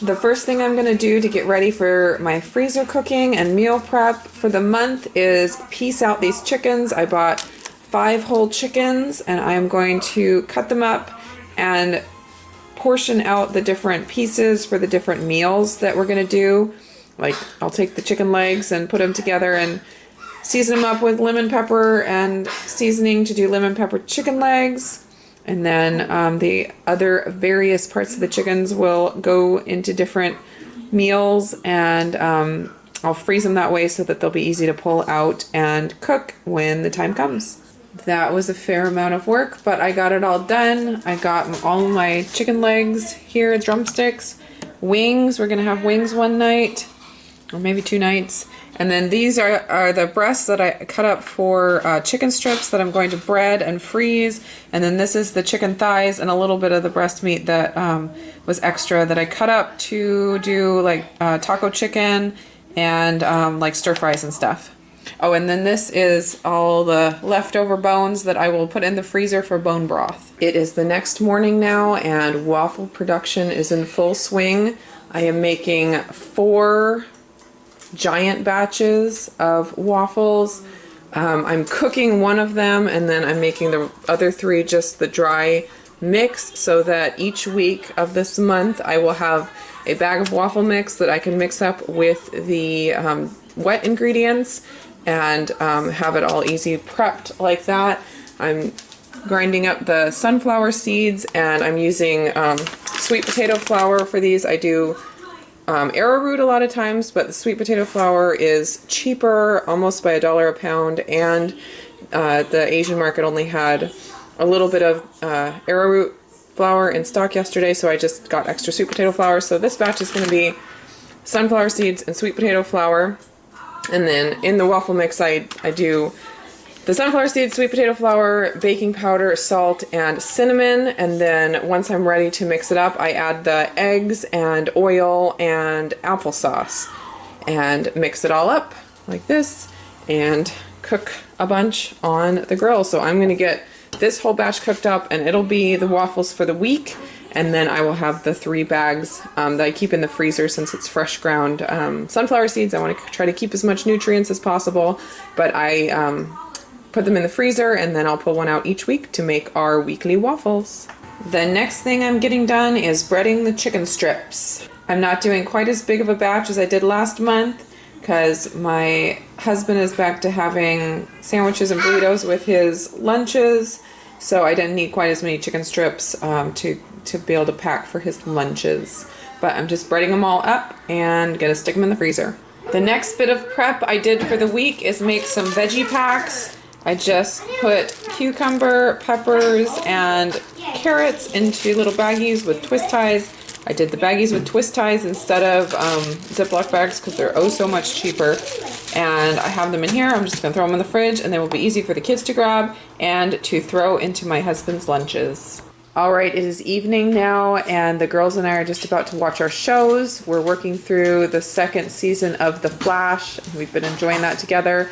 The first thing I'm going to do to get ready for my freezer cooking and meal prep for the month is piece out these chickens. I bought 5 whole chickens and I'm going to cut them up and portion out the different pieces for the different meals that we're going to do. Like, I'll take the chicken legs and put them together and season them up with lemon pepper and seasoning to do lemon pepper chicken legs. And then the other various parts of the chickens will go into different meals, and I'll freeze them that way so that they'll be easy to pull out and cook when the time comes. That was a fair amount of work, but I got it all done. I got all my chicken legs here, drumsticks, wings. We're going to have wings one night, or maybe 2 nights. And then these are the breasts that I cut up for chicken strips that I'm going to bread and freeze. And then this is the chicken thighs and a little bit of the breast meat that was extra that I cut up to do like taco chicken and like stir fries and stuff. Oh, and then this is all the leftover bones that I will put in the freezer for bone broth. It is the next morning now and waffle production is in full swing. I am making 4 giant batches of waffles. I'm cooking one of them and then I'm making the other 3 just the dry mix, so that each week of this month I will have a bag of waffle mix that I can mix up with the wet ingredients and have it all easy prepped like that. I'm grinding up the sunflower seeds and I'm using sweet potato flour for these. I do arrowroot a lot of times, but the sweet potato flour is cheaper, almost by $1 a pound, and the Asian market only had a little bit of arrowroot flour in stock yesterday, so I just got extra sweet potato flour. So this batch is going to be sunflower seeds and sweet potato flour, and then in the waffle mix I do the sunflower seeds, sweet potato flour, baking powder, salt, and cinnamon. And then once I'm ready to mix it up, I add the eggs and oil and applesauce and mix it all up like this and cook a bunch on the grill. So I'm going to get this whole batch cooked up and it'll be the waffles for the week. And then I will have the 3 bags that I keep in the freezer since it's fresh ground sunflower seeds. I want to try to keep as much nutrients as possible, but I put them in the freezer and then I'll pull one out each week to make our weekly waffles. The next thing I'm getting done is breading the chicken strips. I'm not doing quite as big of a batch as I did last month because my husband is back to having sandwiches and burritos with his lunches, so I didn't need quite as many chicken strips to be able to pack for his lunches. But I'm just breading them all up and gonna stick them in the freezer. The next bit of prep I did for the week is make some veggie packs. I just put cucumber, peppers, and carrots into little baggies with twist ties. I did the baggies with twist ties instead of Ziploc bags because they're oh so much cheaper. And I have them in here. I'm just going to throw them in the fridge and they will be easy for the kids to grab and to throw into my husband's lunches. Alright, it is evening now and the girls and I are just about to watch our shows. We're working through the 2nd season of The Flash. We've been enjoying that together.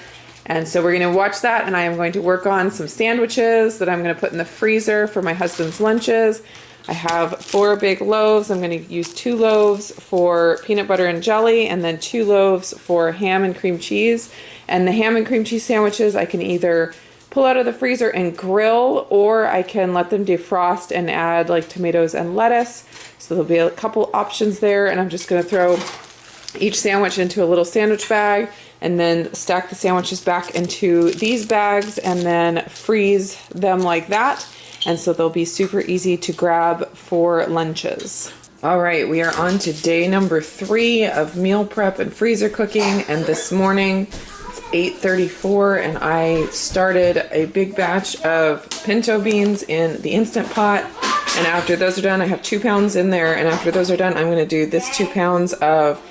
And so we're going to watch that and I am going to work on some sandwiches that I'm going to put in the freezer for my husband's lunches. I have 4 big loaves. I'm going to use 2 loaves for peanut butter and jelly and then 2 loaves for ham and cream cheese. And the ham and cream cheese sandwiches I can either pull out of the freezer and grill, or I can let them defrost and add like tomatoes and lettuce. So there'll be a couple options there, and I'm just going to throw each sandwich into a little sandwich bag and then stack the sandwiches back into these bags and then freeze them like that. And so they'll be super easy to grab for lunches. All right, we are on to day number 3 of meal prep and freezer cooking. And this morning it's 8:34 and I started a big batch of pinto beans in the Instant Pot. And after those are done, I have 2 pounds in there. And after those are done, I'm going to do this 2 pounds of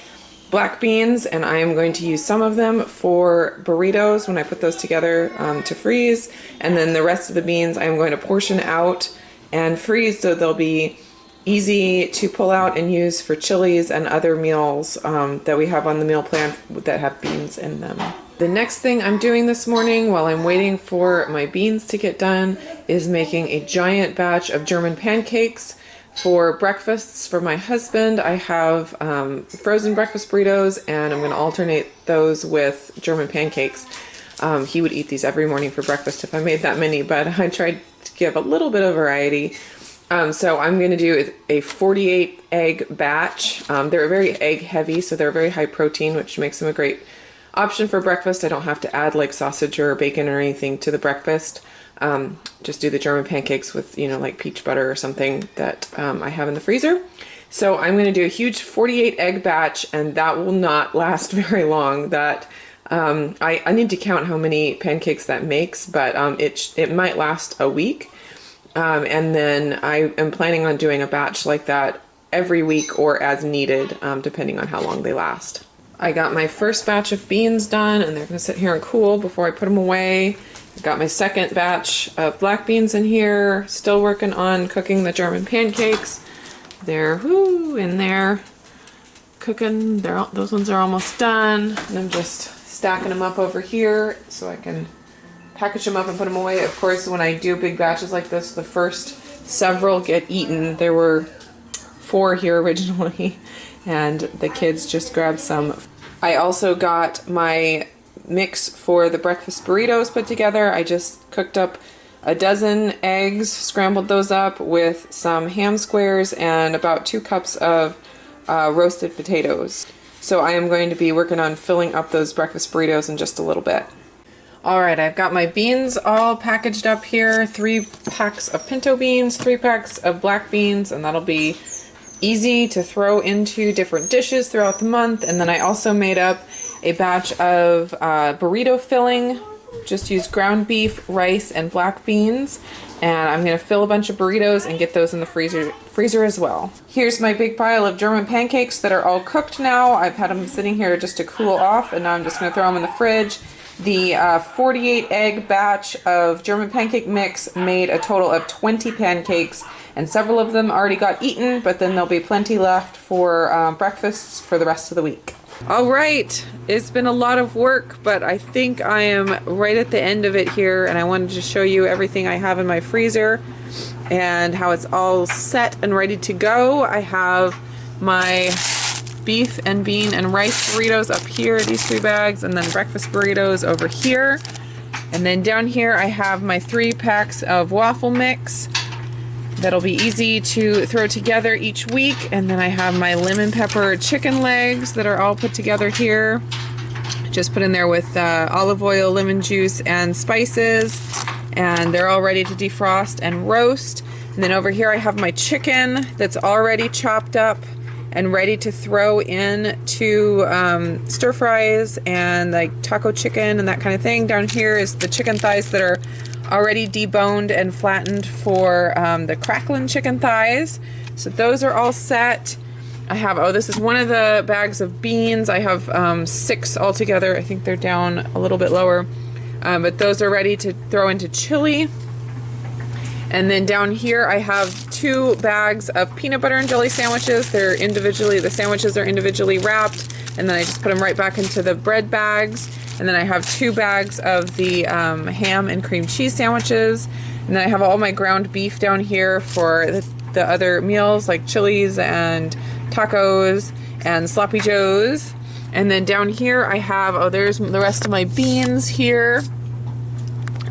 black beans, and I am going to use some of them for burritos when I put those together to freeze, and then the rest of the beans I'm going to portion out and freeze so they'll be easy to pull out and use for chilies and other meals that we have on the meal plan that have beans in them. The next thing I'm doing this morning while I'm waiting for my beans to get done is making a giant batch of German pancakes For breakfasts for my husband, I have frozen breakfast burritos, and I'm going to alternate those with German pancakes. He would eat these every morning for breakfast if I made that many, but I tried to give a little bit of variety. So I'm going to do a 48 egg batch. They're very egg heavy, so they're very high protein, which makes them a great option for breakfast. I don't have to add like sausage or bacon or anything to the breakfast. Just do the German pancakes with, you know, like peach butter or something that I have in the freezer. So I'm going to do a huge 48 egg batch, and that will not last very long. That I need to count how many pancakes that makes, but it might last a week. And then I am planning on doing a batch like that every week or as needed, depending on how long they last. I got my first batch of beans done, and they're going to sit here and cool before I put them away. I got my second batch of black beans in here, still working on cooking the German pancakes. They're in there cooking. Those ones are almost done, and I'm just stacking them up over here so I can package them up and put them away. Of course, when I do big batches like this, the first several get eaten. There were 4 here originally, and the kids just grabbed some. I also got my mix for the breakfast burritos put together. I just cooked up a dozen eggs, scrambled those up with some ham squares and about 2 cups of roasted potatoes. So I am going to be working on filling up those breakfast burritos in just a little bit. Alright, I've got my beans all packaged up here. 3 packs of pinto beans, 3 packs of black beans, and that'll be easy to throw into different dishes throughout the month. And then I also made up a batch of burrito filling. Just use ground beef, rice, and black beans. And I'm going to fill a bunch of burritos and get those in the freezer as well. Here's my big pile of German pancakes that are all cooked now. I've had them sitting here just to cool off, and now I'm just going to throw them in the fridge. The 48 egg batch of German pancake mix made a total of 20 pancakes, and several of them already got eaten, but then there'll be plenty left for breakfasts for the rest of the week. All right, it's been a lot of work, but I think I am right at the end of it here, and I wanted to show you everything I have in my freezer and how it's all set and ready to go. I have my beef and bean and rice burritos up here, these 3 bags, and then breakfast burritos over here. And then down here I have my 3 packs of waffle mix that'll be easy to throw together each week. And then I have my lemon pepper chicken legs that are all put together here. Just put in there with olive oil, lemon juice, and spices, and they're all ready to defrost and roast. And then over here I have my chicken that's already chopped up and ready to throw in to stir fries and like taco chicken and that kind of thing. Down here is the chicken thighs that are already deboned and flattened for the crackling chicken thighs. So those are all set. I have, this is one of the bags of beans. I have 6 altogether. I think they're down a little bit lower. But those are ready to throw into chili. And then down here I have 2 bags of peanut butter and jelly sandwiches. The sandwiches are individually wrapped, and then I just put them right back into the bread bags. And then I have 2 bags of the ham and cream cheese sandwiches. And then I have all my ground beef down here for the other meals like chilies and tacos and sloppy joes. And then down here I have, there's the rest of my beans here.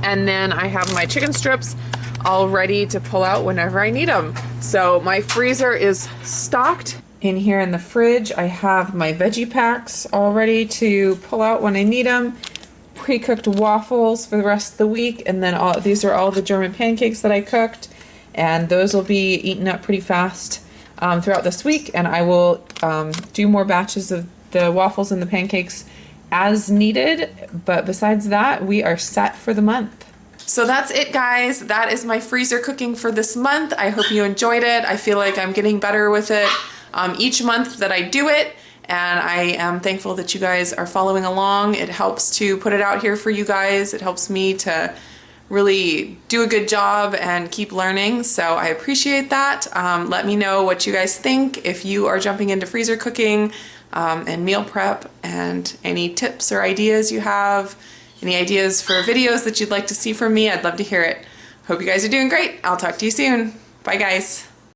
And then I have my chicken strips all ready to pull out whenever I need them. So my freezer is stocked. In here in the fridge, I have my Veggie Packs all ready to pull out when I need them. Pre-cooked waffles for the rest of the week, and then these are all the German pancakes that I cooked, and those will be eaten up pretty fast throughout this week. And I will do more batches of the waffles and the pancakes as needed. But besides that, we are set for the month. So that's it, guys. That is my freezer cooking for this month. I hope you enjoyed it. I feel like I'm getting better with it each month that I do it, and I am thankful that you guys are following along. It helps to put it out here for you guys. It helps me to really do a good job and keep learning, so I appreciate that. Let me know what you guys think if you are jumping into freezer cooking and meal prep, and any tips or ideas you have. Any ideas for videos that you'd like to see from me, I'd love to hear it. Hope you guys are doing great. I'll talk to you soon. Bye, guys.